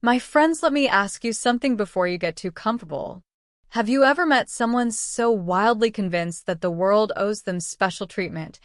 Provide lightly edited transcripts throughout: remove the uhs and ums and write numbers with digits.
My friends, let me ask you something before you get too comfortable. Have you ever met someone so wildly convinced that the world owes them special treatment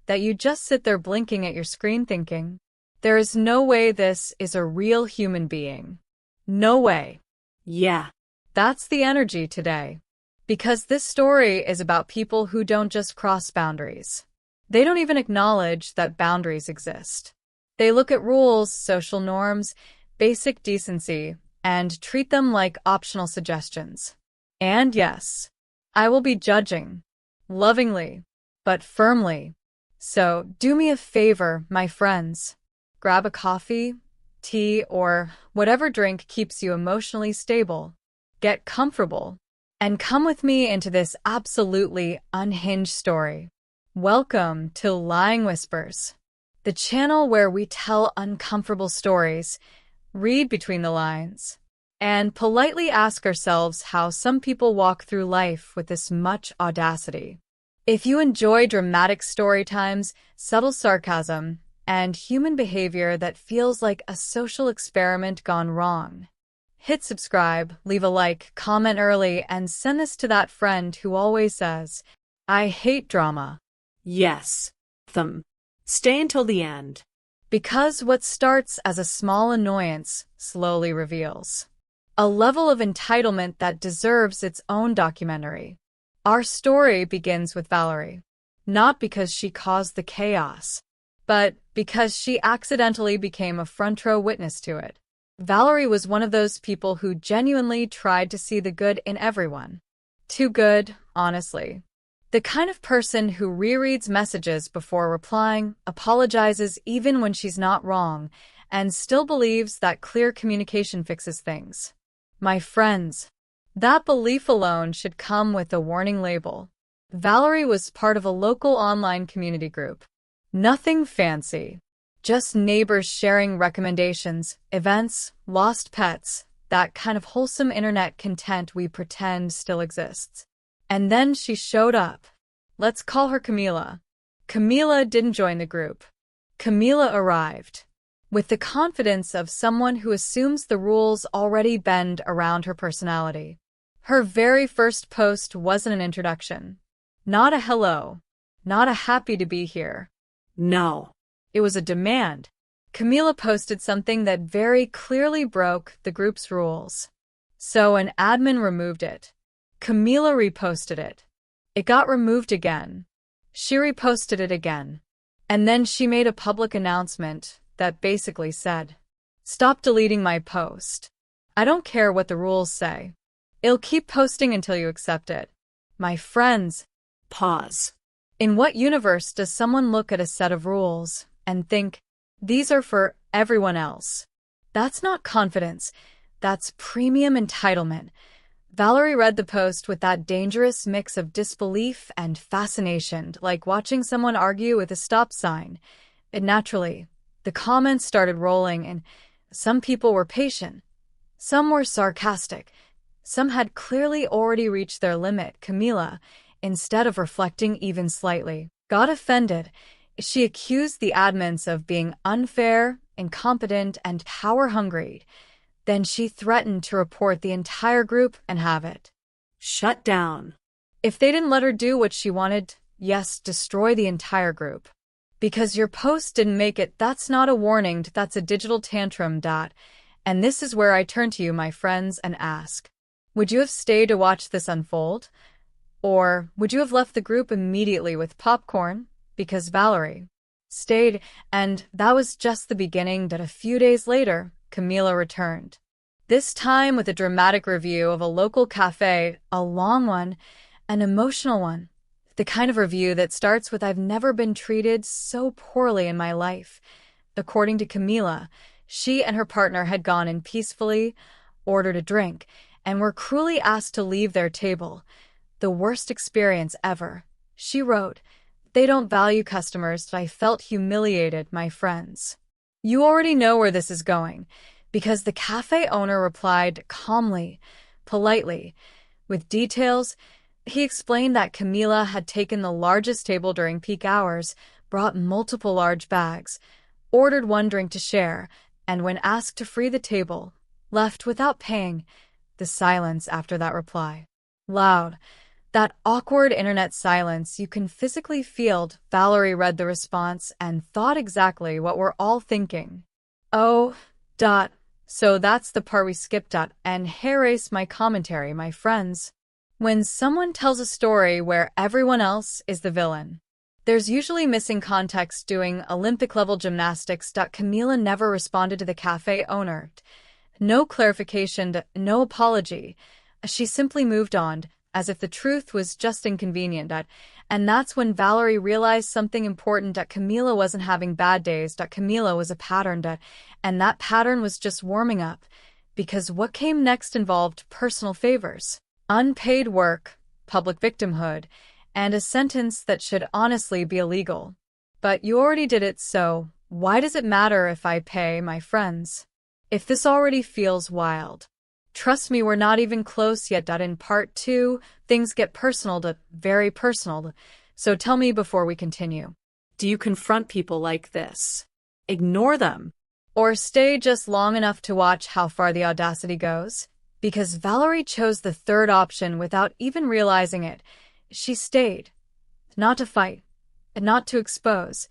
that you just sit there blinking at your screen thinking, there is no way this is a real human being? No way. Yeah. That's the energy today. Because this story is about people who don't just cross boundaries. They don't even acknowledge that boundaries exist. They look at rules, social norms, basic decency, and treat them like optional suggestions. And yes, I will be judging. Lovingly, but firmly. So do me a favor, my friends. Grab a coffee, tea, or whatever drink keeps you emotionally stable. Get comfortable, and come with me into this absolutely unhinged story. Welcome to Lying Whispers, the channel where we tell uncomfortable stories, read between the lines, and politely ask ourselves how some people walk through life with this much audacity. If you enjoy dramatic story times, subtle sarcasm, and human behavior that feels like a social experiment gone wrong, hit subscribe, leave a like, comment early, and send this to that friend who always says, I hate drama. Yes. Stay until the end. Because what starts as a small annoyance slowly reveals a level of entitlement that deserves its own documentary. Our story begins with Valerie, not because she caused the chaos, but because she accidentally became a front-row witness to it. Valerie was one of those people who genuinely tried to see the good in everyone. Too good, honestly. The kind of person who rereads messages before replying, apologizes even when she's not wrong, and still believes that clear communication fixes things. My friends, that belief alone should come with a warning label. Valerie was part of a local online community group. Nothing fancy. Just neighbors sharing recommendations, events, lost pets, that kind of wholesome internet content we pretend still exists. And then she showed up. Let's call her Camila. Camila didn't join the group. Camila arrived with the confidence of someone who assumes the rules already bend around her personality. Her very first post wasn't an introduction. Not a hello. Not a happy to be here. No. It was a demand. Camila posted something that very clearly broke the group's rules. So an admin removed it. Camila reposted it. It got removed again. She reposted it again. And then she made a public announcement that basically said, stop deleting my post. I don't care what the rules say. It'll keep posting until you accept it. My friends. Pause. In what universe does someone look at a set of rules and think, these are for everyone else? That's not confidence. That's premium entitlement. Valerie read the post with that dangerous mix of disbelief and fascination, like watching someone argue with a stop sign. And naturally, the comments started rolling, and some people were patient. Some were sarcastic. Some had clearly already reached their limit. Camila, instead of reflecting even slightly, got offended. She accused the admins of being unfair, incompetent, and power-hungry. Then she threatened to report the entire group and have it shut down. If they didn't let her do what she wanted, yes, destroy the entire group. Because your post didn't make it, that's not a warning, that's a digital tantrum. And this is where I turn to you, my friends, and ask, would you have stayed to watch this unfold? Or would you have left the group immediately with popcorn? Because Valerie stayed, and that was just the beginning. That a few days later, Camila returned. This time with a dramatic review of a local cafe, a long one, an emotional one. The kind of review that starts with, I've never been treated so poorly in my life. According to Camila, she and her partner had gone in peacefully, ordered a drink, and were cruelly asked to leave their table. The worst experience ever. She wrote, they don't value customers. I felt humiliated, my friends. You already know where this is going, because the cafe owner replied calmly, politely, with details. He explained that Camila had taken the largest table during peak hours, brought multiple large bags, ordered one drink to share, and when asked to free the table, left without paying. The silence after that reply. Loud. That awkward internet silence you can physically feel. Valerie read the response and thought exactly what we're all thinking. Oh, so that's the part we skipped at, and here is my commentary, my friends. When someone tells a story where everyone else is the villain, there's usually missing context. Doing Olympic-level gymnastics. Camila never responded to the cafe owner. No clarification, no apology. She simply moved on, as if the truth was just inconvenient. And that's when Valerie realized something important. Camila wasn't having bad days. Camila was a pattern. And that pattern was just warming up. Because what came next involved personal favors, unpaid work, public victimhood, and a sentence that should honestly be illegal. But you already did it, so why does it matter if I pay, my friends? If this already feels wild. Trust me, we're not even close yet. In part 2, things get personal, very personal. So tell me before we continue. Do you confront people like this? Ignore them? Or stay just long enough to watch how far the audacity goes? Because Valerie chose the third option without even realizing it. She stayed. Not to fight, not to expose,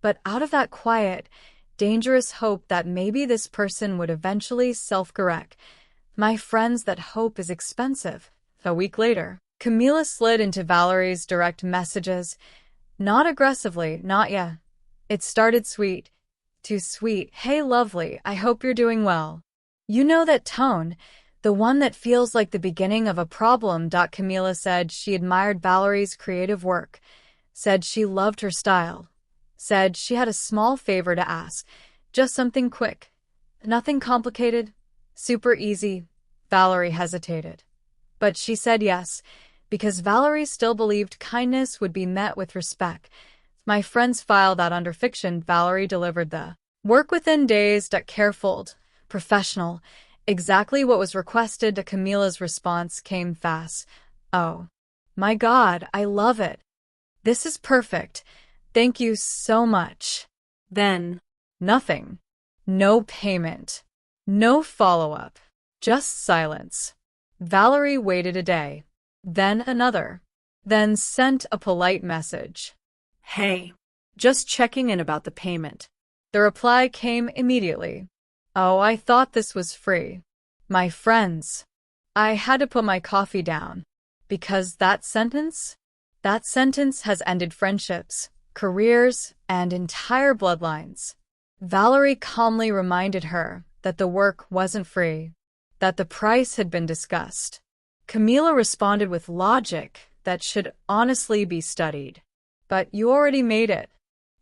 but out of that quiet, dangerous hope that maybe this person would eventually self-correct. My friends, that hope is expensive. A week later, Camila slid into Valerie's direct messages. Not aggressively, not yet. It started sweet. Too sweet. Hey lovely, I hope you're doing well. You know that tone, the one that feels like the beginning of a problem. Camila said she admired Valerie's creative work, said she loved her style, said she had a small favor to ask, just something quick, nothing complicated, super easy. Valerie hesitated. But she said yes, because Valerie still believed kindness would be met with respect. My friends file that under fiction. Valerie delivered the work within days. Careful, professional, exactly what was requested. Camila's response came fast. Oh, my God, I love it. This is perfect. Thank you so much. Then, nothing. No payment. No follow-up. Just silence. Valerie waited a day. Then another. Then sent a polite message. Hey, just checking in about the payment. The reply came immediately. Oh, I thought this was free. My friends. I had to put my coffee down. Because that sentence has ended friendships, careers, and entire bloodlines. Valerie calmly reminded her that the work wasn't free, that the price had been discussed. Camila responded with logic that should honestly be studied. But you already made it.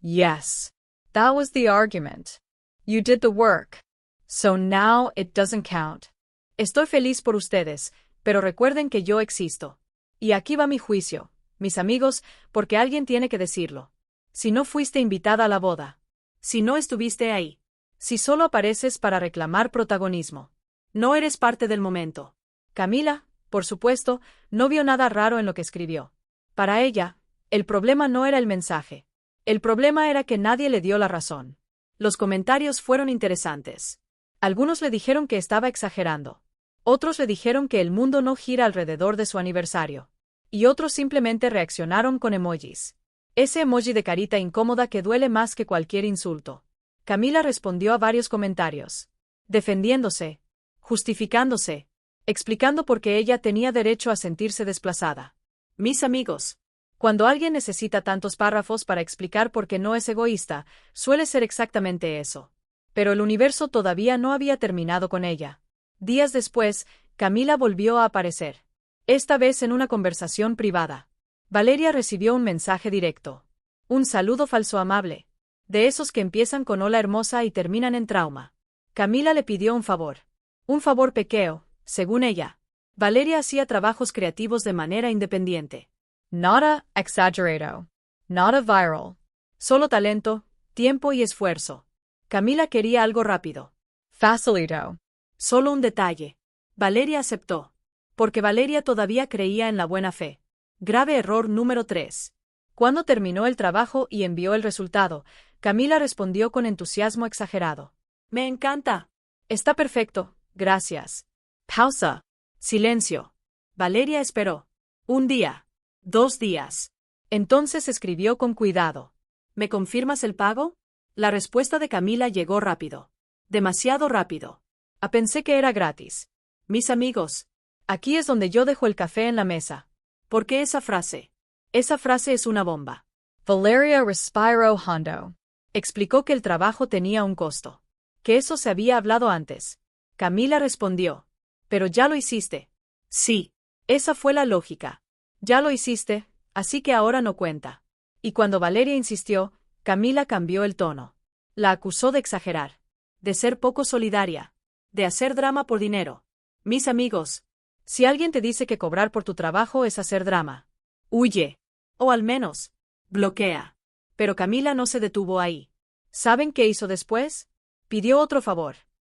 Yes. That was the argument. You did the work. So now it doesn't count. Estoy feliz por ustedes, pero recuerden que yo existo. Y aquí va mi juicio, mis amigos, porque alguien tiene que decirlo. Si no fuiste invitada a la boda. Si no estuviste ahí. Si solo apareces para reclamar protagonismo. No eres parte del momento. Camila, por supuesto, no vio nada raro en lo que escribió. Para ella, el problema no era el mensaje. El problema era que nadie le dio la razón. Los comentarios fueron interesantes. Algunos le dijeron que estaba exagerando. Otros le dijeron que el mundo no gira alrededor de su aniversario. Y otros simplemente reaccionaron con emojis. Ese emoji de carita incómoda que duele más que cualquier insulto. Camila respondió a varios comentarios, defendiéndose, justificándose, explicando por qué ella tenía derecho a sentirse desplazada. Mis amigos, cuando alguien necesita tantos párrafos para explicar por qué no es egoísta, suele ser exactamente eso. Pero el universo todavía no había terminado con ella. Días después, Camila volvió a aparecer. Esta vez en una conversación privada. Valeria recibió un mensaje directo. Un saludo falso amable. De esos que empiezan con hola hermosa y terminan en trauma. Camila le pidió un favor. Un favor pequeño, según ella. Valeria hacía trabajos creativos de manera independiente. Nada exagerado. Nada viral. Solo talento, tiempo y esfuerzo. Camila quería algo rápido. Facilito. Solo un detalle. Valeria aceptó. Porque Valeria todavía creía en la buena fe. Grave error número 3. Cuando terminó el trabajo y envió el resultado, Camila respondió con entusiasmo exagerado. Me encanta. Está perfecto. Gracias. Pausa. Silencio. Valeria esperó. 1 día. 2 días. Entonces escribió con cuidado. ¿Me confirmas el pago? La respuesta de Camila llegó rápido. Demasiado rápido. Pensé que era gratis. Mis amigos. Aquí es donde yo dejo el café en la mesa. ¿Por qué esa frase? Esa frase es una bomba. Valeria respiró hondo. Explicó que el trabajo tenía un costo. Que eso se había hablado antes. Camila respondió. Pero ya lo hiciste. Sí. Esa fue la lógica. Ya lo hiciste, así que ahora no cuenta. Y cuando Valeria insistió, Camila cambió el tono. La acusó de exagerar. De ser poco solidaria. De hacer drama por dinero. Mis amigos. Si alguien te dice que cobrar por tu trabajo es hacer drama, huye. O al menos, bloquea. Pero Camila no se detuvo ahí. ¿Saben qué hizo después? Pidió otro favor.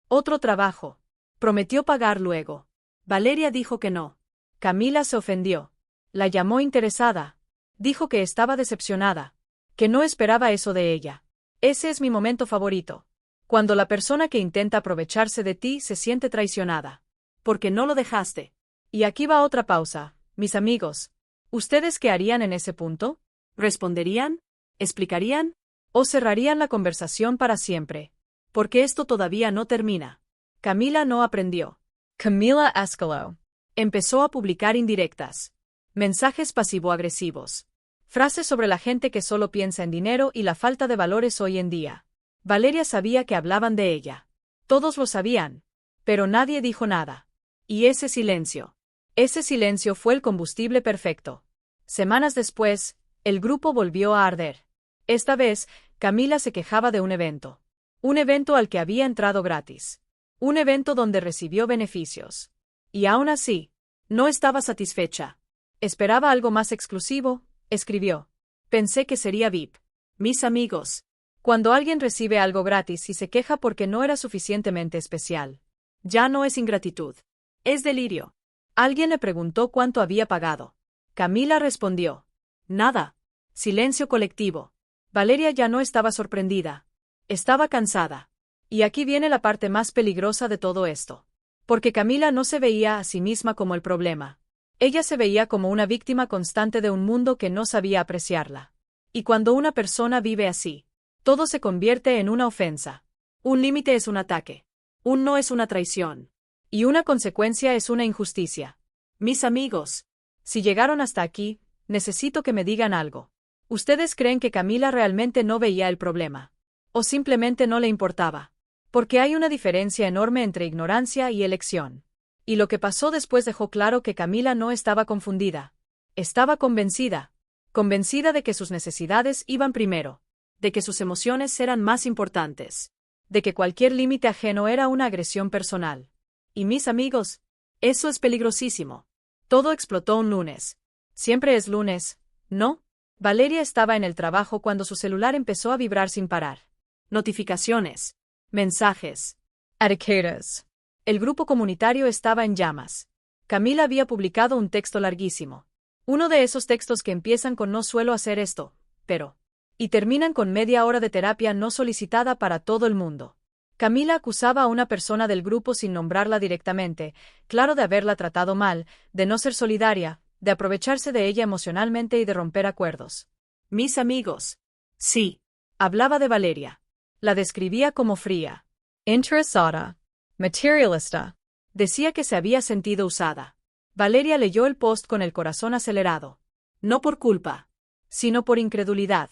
Otro trabajo. Prometió pagar luego. Valeria dijo que no. Camila se ofendió. La llamó interesada. Dijo que estaba decepcionada. Que no esperaba eso de ella. Ese es mi momento favorito. Cuando la persona que intenta aprovecharse de ti se siente traicionada. Porque no lo dejaste. Y aquí va otra pausa, mis amigos. ¿Ustedes qué harían en ese punto? ¿Responderían? ¿Explicarían? ¿O cerrarían la conversación para siempre? Porque esto todavía no termina. Camila no aprendió. Camila escaló. Empezó a publicar indirectas. Mensajes pasivo-agresivos. Frases sobre la gente que solo piensa en dinero y la falta de valores hoy en día. Valeria sabía que hablaban de ella. Todos lo sabían. Pero nadie dijo nada. Y ese silencio fue el combustible perfecto. Semanas después, el grupo volvió a arder. Esta vez, Camila se quejaba de un evento. Un evento al que había entrado gratis. Un evento donde recibió beneficios. Y aún así, no estaba satisfecha. Esperaba algo más exclusivo, escribió. Pensé que sería VIP. Mis amigos. Cuando alguien recibe algo gratis y se queja porque no era suficientemente especial. Ya no es ingratitud. Es delirio. Alguien le preguntó cuánto había pagado. Camila respondió. Nada. Silencio colectivo. Valeria ya no estaba sorprendida. Estaba cansada. Y aquí viene la parte más peligrosa de todo esto. Porque Camila no se veía a sí misma como el problema. Ella se veía como una víctima constante de un mundo que no sabía apreciarla. Y cuando una persona vive así, todo se convierte en una ofensa. Un límite es un ataque. Un no es una traición. Y una consecuencia es una injusticia. Mis amigos, si llegaron hasta aquí, necesito que me digan algo. ¿Ustedes creen que Camila realmente no veía el problema? ¿O simplemente no le importaba? Porque hay una diferencia enorme entre ignorancia y elección. Y lo que pasó después dejó claro que Camila no estaba confundida. Estaba convencida. Convencida de que sus necesidades iban primero. De que sus emociones eran más importantes. De que cualquier límite ajeno era una agresión personal. Y mis amigos, eso es peligrosísimo. Todo explotó un lunes. Siempre es lunes, ¿no? Valeria estaba en el trabajo cuando su celular empezó a vibrar sin parar. Notificaciones. Mensajes. Etiquetas. El grupo comunitario estaba en llamas. Camila había publicado un texto larguísimo. Uno de esos textos que empiezan con no suelo hacer esto, pero... y terminan con media hora de terapia no solicitada para todo el mundo. Camila acusaba a una persona del grupo sin nombrarla directamente, claro, de haberla tratado mal, de no ser solidaria, de aprovecharse de ella emocionalmente y de romper acuerdos. Mis amigos. Sí. Hablaba de Valeria. La describía como fría. Interesada. Materialista. Decía que se había sentido usada. Valeria leyó el post con el corazón acelerado. No por culpa, sino por incredulidad.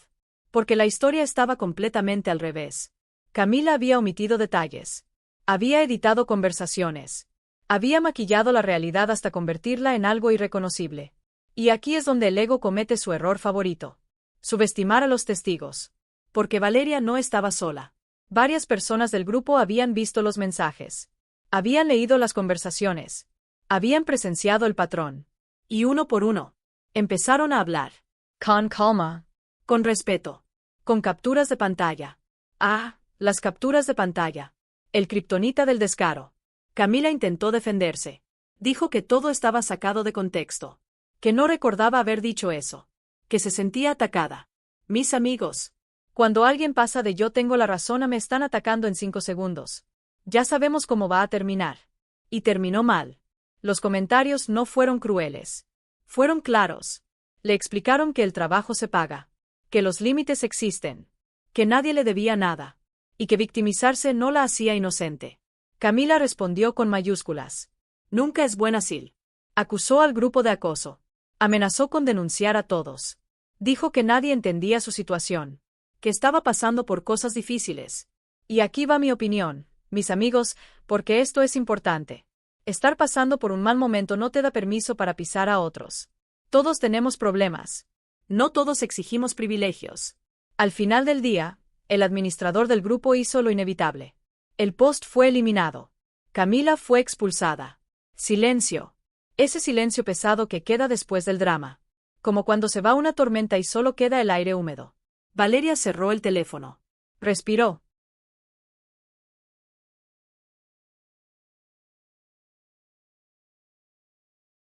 Porque la historia estaba completamente al revés. Camila había omitido detalles. Había editado conversaciones. Había maquillado la realidad hasta convertirla en algo irreconocible. Y aquí es donde el ego comete su error favorito. Subestimar a los testigos. Porque Valeria no estaba sola. Varias personas del grupo habían visto los mensajes. Habían leído las conversaciones. Habían presenciado el patrón. Y uno por uno, empezaron a hablar. Con calma. Con respeto. Con capturas de pantalla. Ah, las capturas de pantalla. El kriptonita del descaro. Camila intentó defenderse. Dijo que todo estaba sacado de contexto. Que no recordaba haber dicho eso. Que se sentía atacada. Mis amigos. Cuando alguien pasa de yo tengo la razón a me están atacando en 5 segundos. Ya sabemos cómo va a terminar. Y terminó mal. Los comentarios no fueron crueles. Fueron claros. Le explicaron que el trabajo se paga, que los límites existen, que nadie le debía nada, y que victimizarse no la hacía inocente. Camila respondió con mayúsculas. Nunca es buena Sil. Acusó al grupo de acoso. Amenazó con denunciar a todos. Dijo que nadie entendía su situación, que estaba pasando por cosas difíciles. Y aquí va mi opinión, mis amigos, porque esto es importante. Estar pasando por un mal momento no te da permiso para pisar a otros. Todos tenemos problemas. No todos exigimos privilegios. Al final del día, el administrador del grupo hizo lo inevitable. El post fue eliminado. Camila fue expulsada. Silencio. Ese silencio pesado que queda después del drama. Como cuando se va una tormenta y solo queda el aire húmedo. Valeria cerró el teléfono. Respiró.